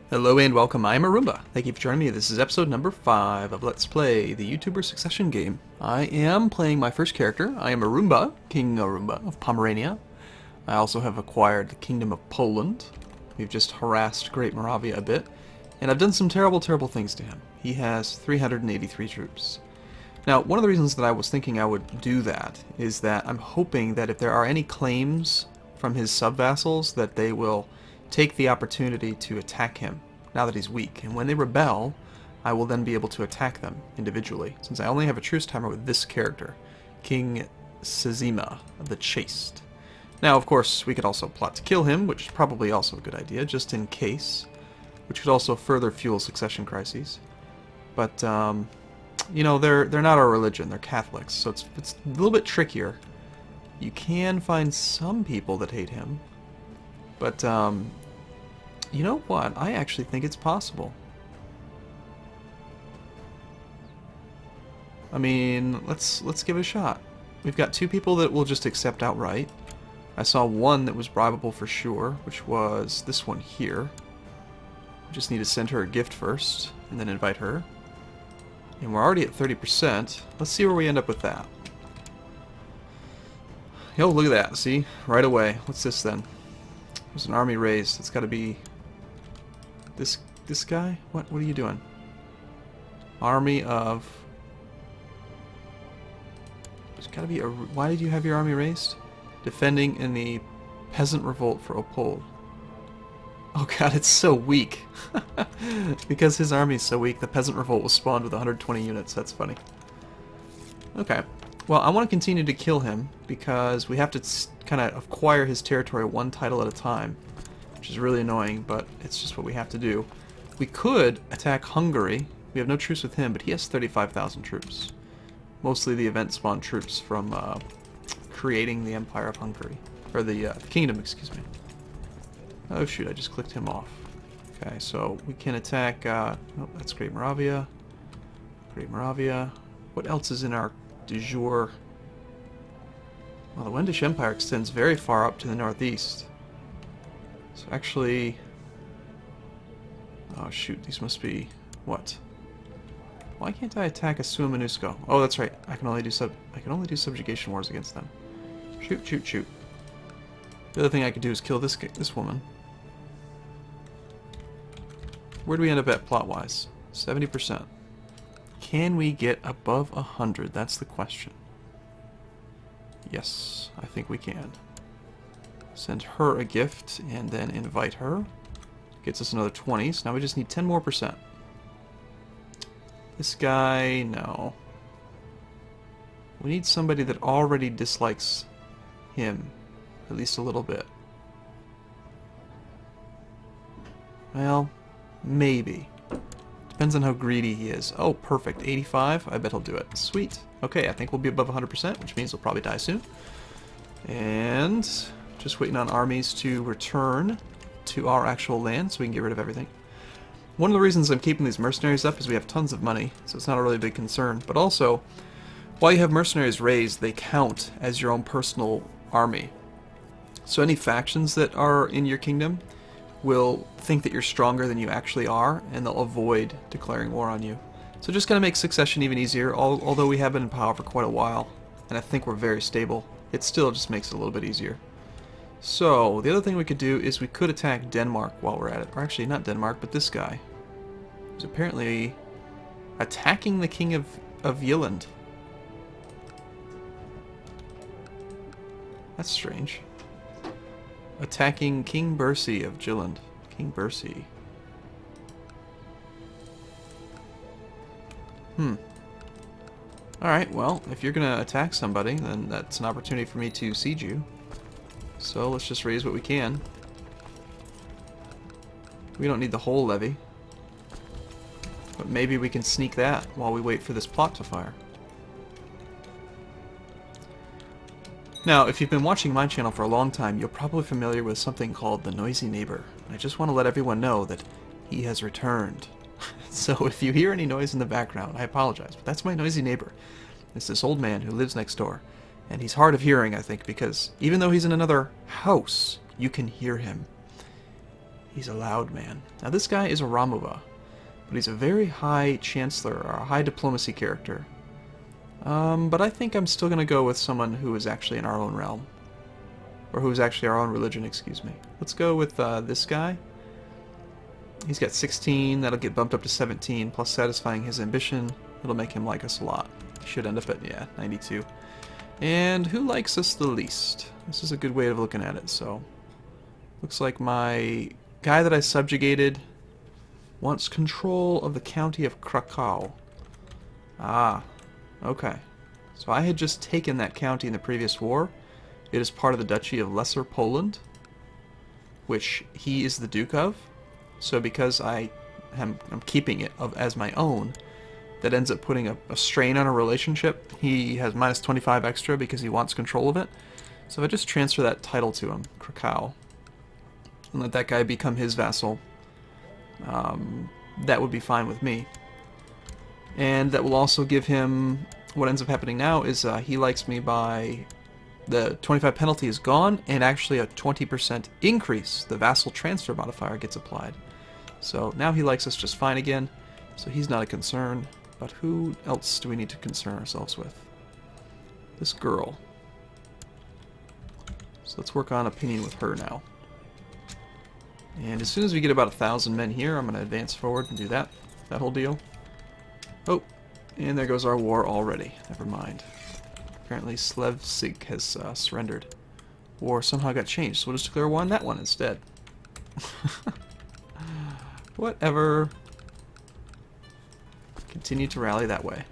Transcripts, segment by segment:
Hello and welcome, I'm Arumba. Thank you for joining me. This is episode number 5 of Let's Play, the YouTuber Succession game. I am playing my first character. I am Arumba, King Arumba of Pomerania. I also have acquired the Kingdom of Poland. We've just harassed Great Moravia a bit, and I've done some terrible things to him. He has 383 troops. Now, one of the reasons that I was thinking I would do that is that I'm hoping that if there are any claims from his sub-vassals, that they will take the opportunity to attack him now that he's weak, and when they rebel, I will then be able to attack them individually, since I only have a truce timer with this character, King Sezima the Chaste. Now, of course, we could also plot to kill him, which is probably also a good idea, just in case, which could also further fuel succession crises. But, you know, they're not our religion, they're Catholics, so it's a little bit trickier. You can find some people that hate him, but, you know what? I actually think it's possible. I mean, let's give it a shot. We've got 2 people that will just accept outright. I saw one that was bribable for sure, which was this one here. We just need to send her a gift first, and then invite her. And we're already at 30%. Let's see where we end up with that. Yo, look at that. See? Right away. What's this then? There's an army raised. It's got to be this guy? What are you doing? Army of... There's got to be a... Why did you have your army raised? Defending in the peasant revolt for Opole. Oh god, it's so weak. Because his army is so weak, the peasant revolt was spawned with 120 units. That's funny. Okay. Well, I want to continue to kill him because we have to kind of acquire his territory one title at a time, which is really annoying, but it's just what we have to do. We could attack Hungary. We have no truce with him, but he has 35,000 troops. Mostly the event spawn troops from creating the Empire of Hungary. Or the Kingdom, excuse me. Oh shoot, I just clicked him off. Okay, so we can attack... oh, that's Great Moravia. Great Moravia. What else is in our du jour? Well, the Wendish Empire extends very far up to the northeast. So actually... Oh shoot, these must be... What? Why can't I attack Asua Minusko? Oh, that's right. I can only do subjugation wars against them. Shoot. The other thing I could do is kill this woman. Where do we end up at plot-wise? 70%. Can we get above 100? That's the question. Yes, I think we can. Send her a gift and then invite her. Gets us another 20, so now we just need 10 more %. This guy, no. We need somebody that already dislikes him, at least a little bit. Well, maybe. Depends on how greedy he is. Oh, perfect. 85? I bet he'll do it. Sweet. Okay, I think we'll be above 100%, which means we'll probably die soon. And just waiting on armies to return to our actual land so we can get rid of everything. One of the reasons I'm keeping these mercenaries up is we have tons of money, so it's not a really big concern. But also, while you have mercenaries raised, they count as your own personal army. So any factions that are in your kingdom will think that you're stronger than you actually are, and they'll avoid declaring war on you. So just gonna make succession even easier, although we have been in power for quite a while, and I think we're very stable. It still just makes it a little bit easier. So, the other thing we could do is we could attack Denmark while we're at it. Or actually, not Denmark, but this guy. Who's apparently attacking the King of Jylland. That's strange. Attacking King Bersi of Jylland. King Bersi. Alright, well, if you're gonna attack somebody, then that's an opportunity for me to siege you. So let's just raise what we can. We don't need the whole levy. But maybe we can sneak that while we wait for this plot to fire. Now, if you've been watching my channel for a long time, you're probably familiar with something called the Noisy Neighbor. I just want to let everyone know that he has returned. So if you hear any noise in the background, I apologize, but that's my noisy neighbor. It's this old man who lives next door. And he's hard of hearing, I think, because even though he's in another house, you can hear him. He's a loud man. Now this guy is a Arumba, but he's a very high chancellor, or a high diplomacy character. But I think I'm still going to go with someone who is actually in our own realm. Or who is actually our own religion, excuse me. Let's go with this guy. He's got 16, that'll get bumped up to 17, plus satisfying his ambition. It'll make him like us a lot. He should end up at, yeah, 92. And who likes us the least? This is a good way of looking at it, so... Looks like my guy that I subjugated wants control of the county of Krakow. Ah, okay. So I had just taken that county in the previous war. It is part of the Duchy of Lesser Poland, which he is the Duke of. So because I'm keeping it as my own, that ends up putting a strain on a relationship. He has minus 25 extra because he wants control of it. So if I just transfer that title to him, Krakow, and let that guy become his vassal, that would be fine with me. And that will also give him, what ends up happening now is he likes me by, the 25 penalty is gone, and actually a 20% increase. The vassal transfer modifier gets applied. So now he likes us just fine again, so he's not a concern. But who else do we need to concern ourselves with? This girl. So let's work on opinion with her now. And as soon as we get about 1,000 men here, I'm going to advance forward and do that whole deal. Oh, and there goes our war already. Never mind. Apparently Slevsig has surrendered. War somehow got changed, so we'll just declare war on that one instead. Whatever. Continue to rally that way.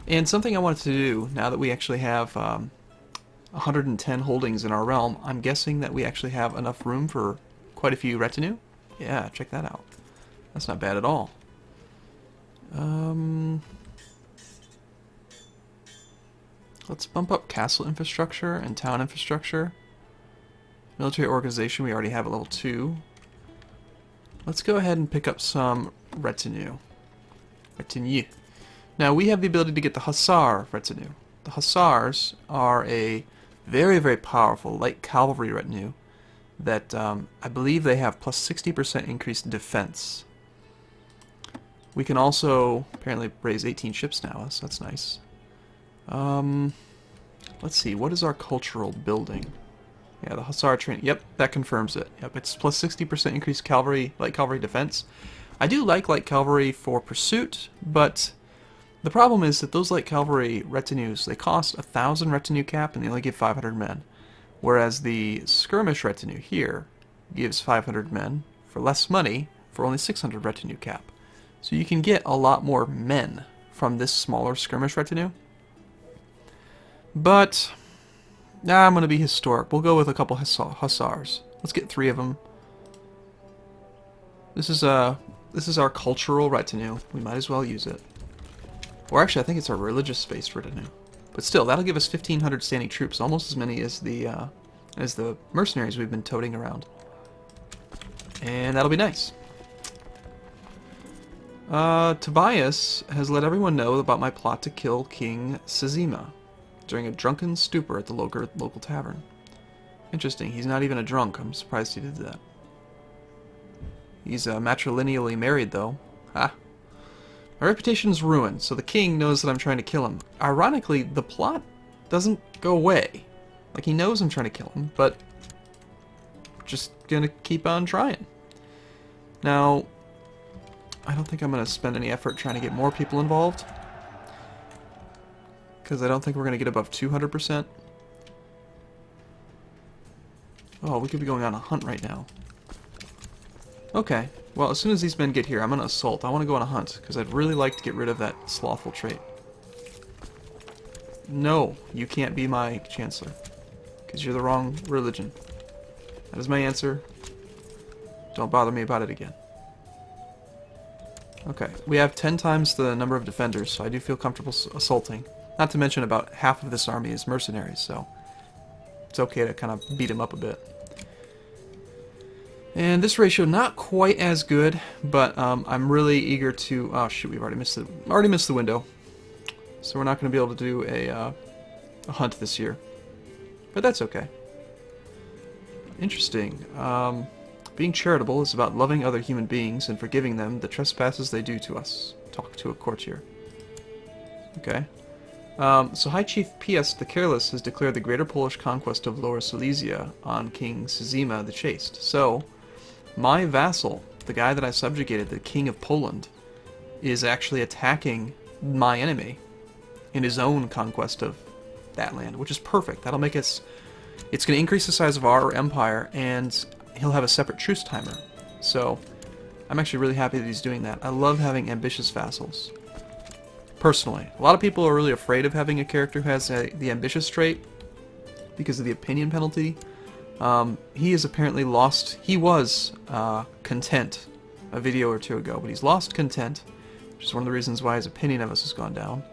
And something I wanted to do, now that we actually have 110 holdings in our realm, I'm guessing that we actually have enough room for quite a few retinue. Yeah, check that out. That's not bad at all. Let's bump up castle infrastructure and town infrastructure. Military organization, we already have at level 2. Let's go ahead and pick up some retinue. Now we have the ability to get the Hussar retinue. The Hussars are a very, very powerful light cavalry retinue that I believe they have plus 60% increased defense. We can also apparently raise 18 ships now, so that's nice. Let's see, what is our cultural building? Yeah, the Hussar train. Yep, that confirms it. Yep, it's plus 60% increased cavalry, light cavalry defense. I do like light cavalry for pursuit, but the problem is that those light cavalry retinues, they cost 1,000 retinue cap and they only give 500 men. Whereas the skirmish retinue here gives 500 men for less money for only 600 retinue cap. So you can get a lot more men from this smaller skirmish retinue. But I'm going to be historic. We'll go with a couple hussars. Let's get 3 of them. This is our cultural retinue. We might as well use it. Or actually, I think it's our religious-based retinue. But still, that'll give us 1,500 standing troops, almost as many as the mercenaries we've been toting around. And that'll be nice. Tobias has let everyone know about my plot to kill King Sazima during a drunken stupor at the local tavern. Interesting, he's not even a drunk. I'm surprised he did that. He's matrilineally married, though. Ha! My reputation's ruined, so the king knows that I'm trying to kill him. Ironically, the plot doesn't go away. Like, he knows I'm trying to kill him, but just gonna keep on trying. Now, I don't think I'm gonna spend any effort trying to get more people involved, because I don't think we're gonna get above 200%. Oh, we could be going on a hunt right now. Okay, well, as soon as these men get here, I'm going to assault. I want to go on a hunt, because I'd really like to get rid of that slothful trait. No, you can't be my chancellor, because you're the wrong religion. That is my answer. Don't bother me about it again. Okay, we have 10 times the number of defenders, so I do feel comfortable assaulting. Not to mention about half of this army is mercenaries, so it's okay to kind of beat them up a bit. And this ratio not quite as good, but I'm really eager to. Oh shoot, we've already missed the window, so we're not going to be able to do a hunt this year. But that's okay. Interesting. Being charitable is about loving other human beings and forgiving them the trespasses they do to us. Talk to a courtier. Okay. So High Chief P.S. the Careless has declared the greater Polish conquest of Lower Silesia on King Szymon the Chaste. So, my vassal, the guy that I subjugated, the King of Poland, is actually attacking my enemy in his own conquest of that land, which is perfect. That'll make us... It's going to increase the size of our empire, and he'll have a separate truce timer. So, I'm actually really happy that he's doing that. I love having ambitious vassals. Personally. A lot of people are really afraid of having a character who has the ambitious trait because of the opinion penalty. He has apparently lost... He was content a video or two ago, but he's lost content, which is one of the reasons why his opinion of us has gone down.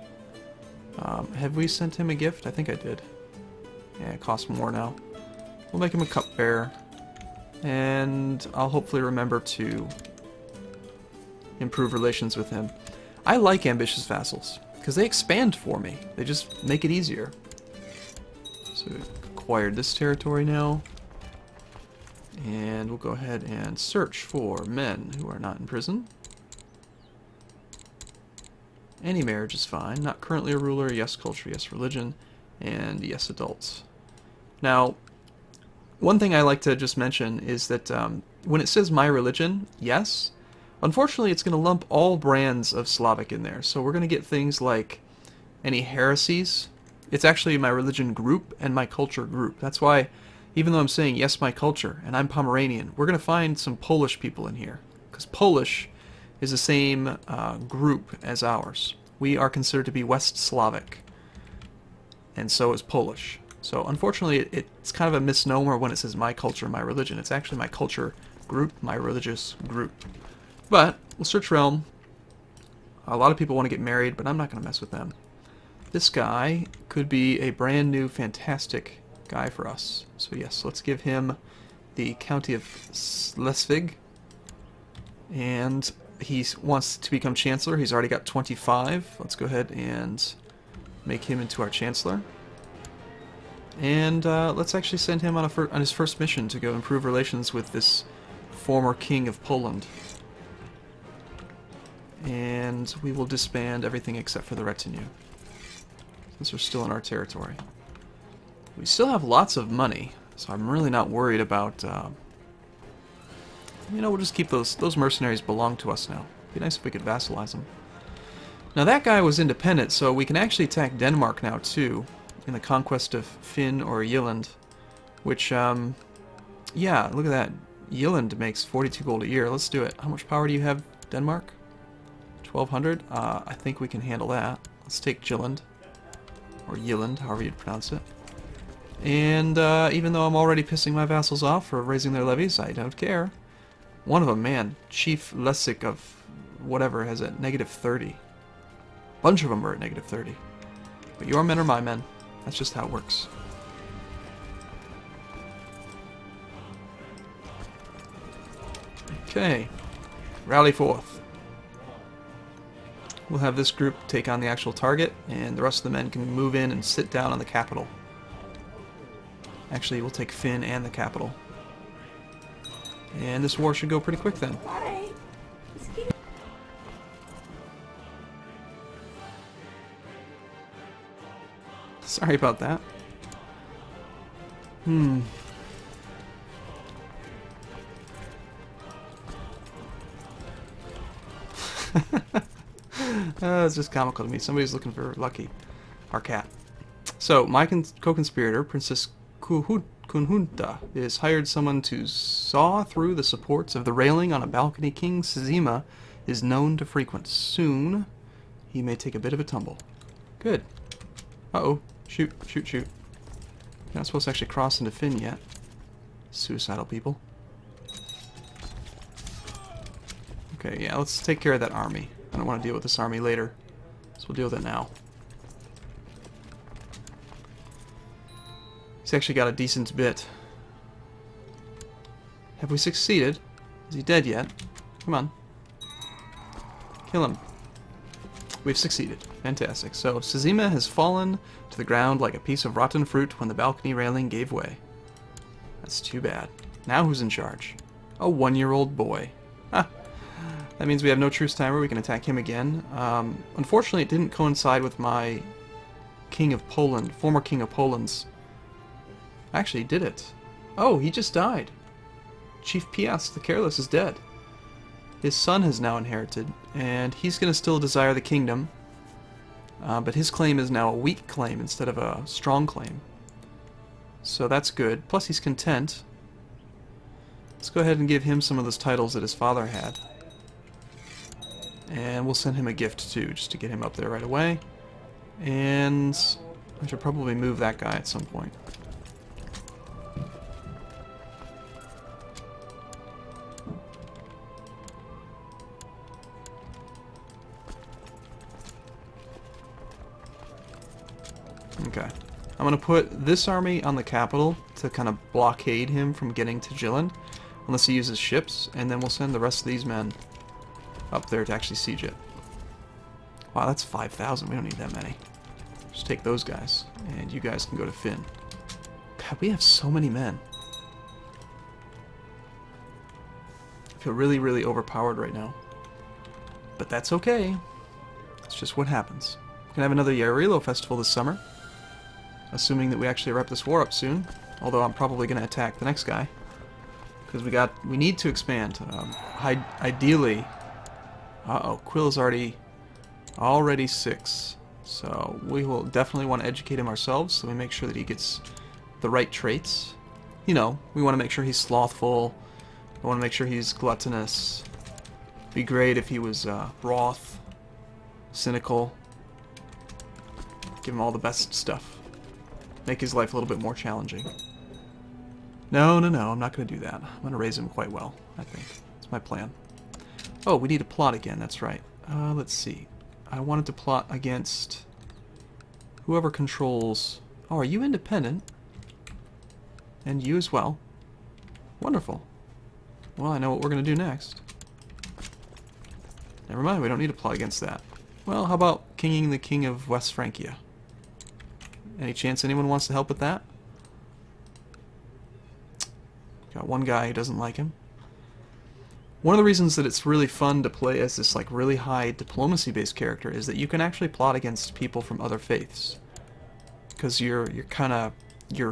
Have we sent him a gift? I think I did. Yeah, it costs more now. We'll make him a cupbearer, and I'll hopefully remember to improve relations with him. I like ambitious vassals, because they expand for me. They just make it easier. So we've acquired this territory now. And we'll go ahead and search for men who are not in prison. Any marriage is fine. Not currently a ruler, yes culture, yes religion, and yes adults. Now, one thing I like to just mention is that when it says my religion, yes, unfortunately it's going to lump all brands of Slavic in there. So we're going to get things like any heresies. It's actually my religion group and my culture group. That's why, even though I'm saying yes my culture, and I'm Pomeranian, we're going to find some Polish people in here. Because Polish is the same group as ours. We are considered to be West Slavic. And so is Polish. So unfortunately it's kind of a misnomer when it says my culture, my religion. It's actually my culture group, my religious group. But we'll search realm. A lot of people want to get married, but I'm not going to mess with them. This guy could be a brand new fantastic guy for us. So yes, let's give him the County of Schleswig. And he wants to become Chancellor. He's already got 25. Let's go ahead and make him into our Chancellor. And let's actually send him on his first mission to go improve relations with this former King of Poland. And we will disband everything except for the retinue, since we're still in our territory. We still have lots of money, so I'm really not worried about... you know, we'll just keep those mercenaries belong to us now. It'd be nice if we could vassalize them. Now that guy was independent, so we can actually attack Denmark now too, in the conquest of Finn or Jylland, which, yeah, look at that. Jylland makes 42 gold a year. Let's do it. How much power do you have, Denmark? 1,200? I think we can handle that. Let's take Jylland, or Jylland, however you'd pronounce it. And even though I'm already pissing my vassals off for raising their levies, I don't care. One of them, man, Chief Lessig of whatever, has at -30. A bunch of them are at -30. But your men are my men. That's just how it works. Okay. Rally forth. We'll have this group take on the actual target, and the rest of the men can move in and sit down on the capital. Actually, we'll take Finn and the capital. And this war should go pretty quick then. Sorry about that. It's just comical to me. Somebody's looking for Lucky, our cat. So, my co-conspirator, Princess Kunhunta, is hired someone to saw through the supports of the railing on a balcony King Szymon is known to frequent. Soon, he may take a bit of a tumble. Good. Uh-oh. Shoot, shoot, shoot. You're not supposed to actually cross into Finn yet. Suicidal people. Okay, yeah, let's take care of that army. I don't want to deal with this army later, so we'll deal with it now. He's actually got a decent bit. Have we succeeded? Is he dead yet? Come on. Kill him. We've succeeded. Fantastic. So, Szymon has fallen to the ground like a piece of rotten fruit when the balcony railing gave way. That's too bad. Now who's in charge? A 1-year-old boy. Ah, that means we have no truce timer. We can attack him again. Unfortunately, it didn't coincide with my King of Poland, former King of Poland's. Actually, he did it. Oh, he just died. Chief Piast the Careless is dead. His son has now inherited, and he's going to still desire the kingdom. But his claim is now a weak claim instead of a strong claim. So that's good. Plus he's content. Let's go ahead and give him some of those titles that his father had. And we'll send him a gift too, just to get him up there right away. And I should probably move that guy at some point. Okay. I'm going to put this army on the capital to kind of blockade him from getting to Jilland, unless he uses ships, and then we'll send the rest of these men up there to actually siege it. Wow, that's 5,000. We don't need that many. Just take those guys, and you guys can go to Finn. God, we have so many men. I feel really, really overpowered right now. But that's okay. It's just what happens. We're going to have another Yarilo festival this summer, assuming that we actually wrap this war up soon. Although I'm probably going to attack the next guy, because we need to expand. Ideally, Quill is already 6, so we will definitely want to educate him ourselves, so we make sure that he gets the right traits. You know, we want to make sure he's slothful. We want to make sure he's gluttonous. It'd be great if he was wroth, cynical. Give him all the best stuff. Make his life a little bit more challenging. No, I'm not going to do that. I'm going to raise him quite well, I think. That's my plan. Oh, we need to plot again, that's right. Let's see. I wanted to plot against whoever controls... Oh, are you independent? And you as well. Wonderful. Well, I know what we're going to do next. Never mind, we don't need to plot against that. Well, how about kinging the king of West Francia? Any chance anyone wants to help with that? Got one guy who doesn't like him. One of the reasons that it's really fun to play as this like really high diplomacy-based character is that you can actually plot against people from other faiths, because your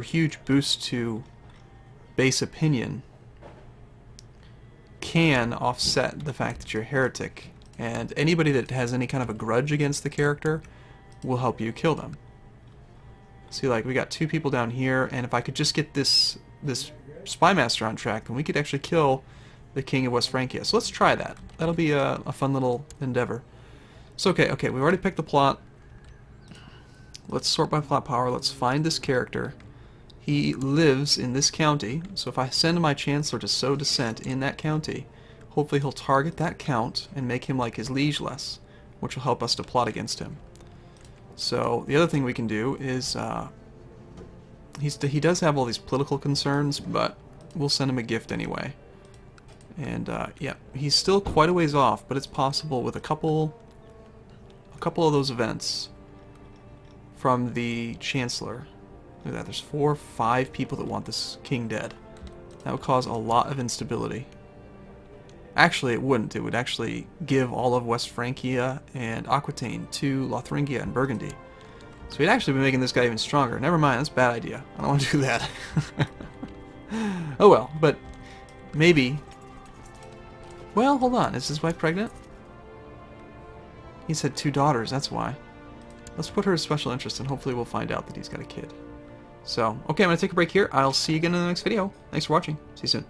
huge boost to base opinion can offset the fact that you're a heretic, and anybody that has any kind of a grudge against the character will help you kill them. See, like, we got 2 people down here, and if I could just get this spymaster on track, then we could actually kill the king of West Francia. So let's try that. That'll be a fun little endeavor. So okay, we've already picked the plot. Let's sort by plot power. Let's find this character. He lives in this county, so if I send my chancellor to sow dissent in that county, hopefully he'll target that count and make him like his liege less, which will help us to plot against him. So the other thing we can do is he does have all these political concerns, but we'll send him a gift anyway. And yeah, he's still quite a ways off, but it's possible with a couple of those events from the chancellor. Look at that, there's 4 or 5 people that want this king dead. That would cause a lot of instability. Actually, it wouldn't. It would actually give all of West Francia and Aquitaine to Lotharingia and Burgundy. So we'd actually be making this guy even stronger. Never mind, that's a bad idea. I don't want to do that. Oh well, but maybe... Well, hold on. Is his wife pregnant? He's had 2 daughters, that's why. Let's put her as special interest, and hopefully we'll find out that he's got a kid. So, okay, I'm going to take a break here. I'll see you again in the next video. Thanks for watching. See you soon.